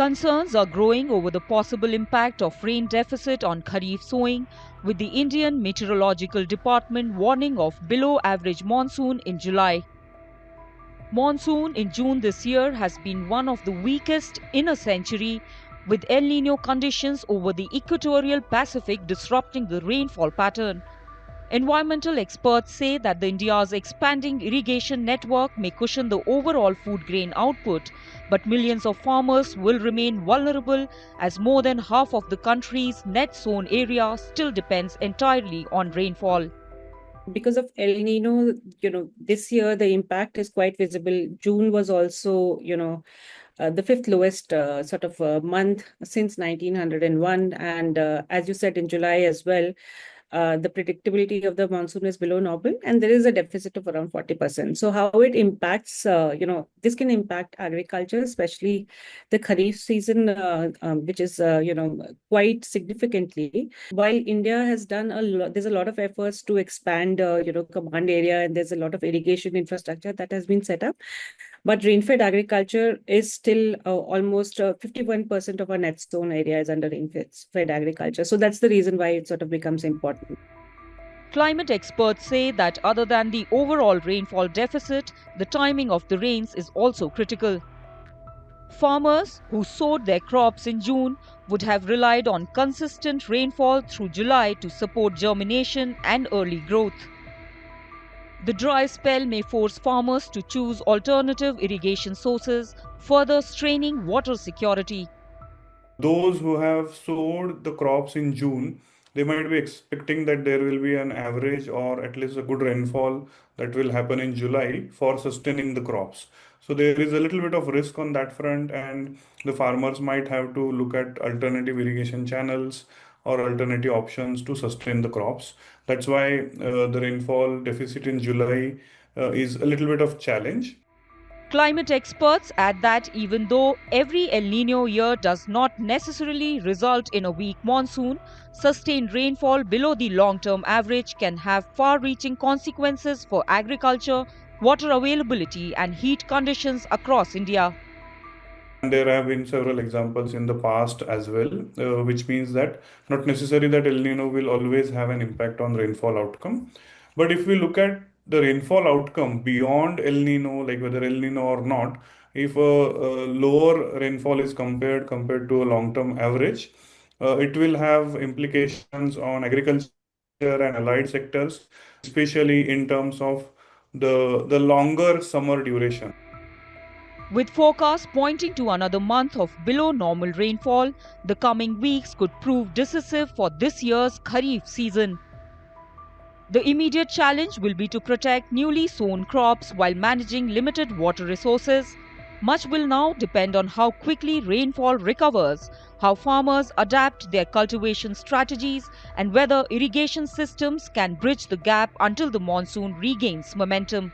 Concerns are growing over the possible impact of rain deficit on Kharif sowing, with the Indian Meteorological Department warning of below-average monsoon in July. Monsoon in June this year has been one of the weakest in a century, with El Nino conditions over the equatorial Pacific disrupting the rainfall pattern. Environmental experts say that India's expanding irrigation network may cushion the overall food grain output, but millions of farmers will remain vulnerable as more than half of the country's net sown area still depends entirely on rainfall. Because of El Nino, this year the impact is quite visible. June was also, the fifth lowest month since 1901. And as you said, in July as well, the predictability of the monsoon is below normal, and there is a deficit of around 40%. So how it impacts, this can impact agriculture, especially the Kharif season, which is, quite significantly. While India has done a lot, there's a lot of efforts to expand, command area, and there's a lot of irrigation infrastructure that has been set up. But rain-fed agriculture is still almost 51% of our net sown area is under rain-fed agriculture. So that's the reason why it sort of becomes important. Climate experts say that other than the overall rainfall deficit, the timing of the rains is also critical. Farmers who sowed their crops in June would have relied on consistent rainfall through July to support germination and early growth. The dry spell may force farmers to choose alternative irrigation sources, further straining water security. Those who have sowed the crops in June, they might be expecting that there will be an average or at least a good rainfall that will happen in July for sustaining the crops. So there is a little bit of risk on that front, and the farmers might have to look at alternative irrigation channels or alternative options to sustain the crops. That's why the rainfall deficit in July is a little bit of challenge. Climate experts add that even though every El Nino year does not necessarily result in a weak monsoon, sustained rainfall below the long-term average can have far-reaching consequences for agriculture, water availability and heat conditions across India. And there have been several examples in the past as well, which means that not necessarily that El Nino will always have an impact on rainfall outcome. But if we look at the rainfall outcome beyond El Nino, like whether El Nino or not, if a lower rainfall is compared to a long-term average, it will have implications on agriculture and allied sectors, especially in terms of the longer summer duration. With forecasts pointing to another month of below normal rainfall, the coming weeks could prove decisive for this year's Kharif season. The immediate challenge will be to protect newly sown crops while managing limited water resources. Much will now depend on how quickly rainfall recovers, how farmers adapt their cultivation strategies, and whether irrigation systems can bridge the gap until the monsoon regains momentum.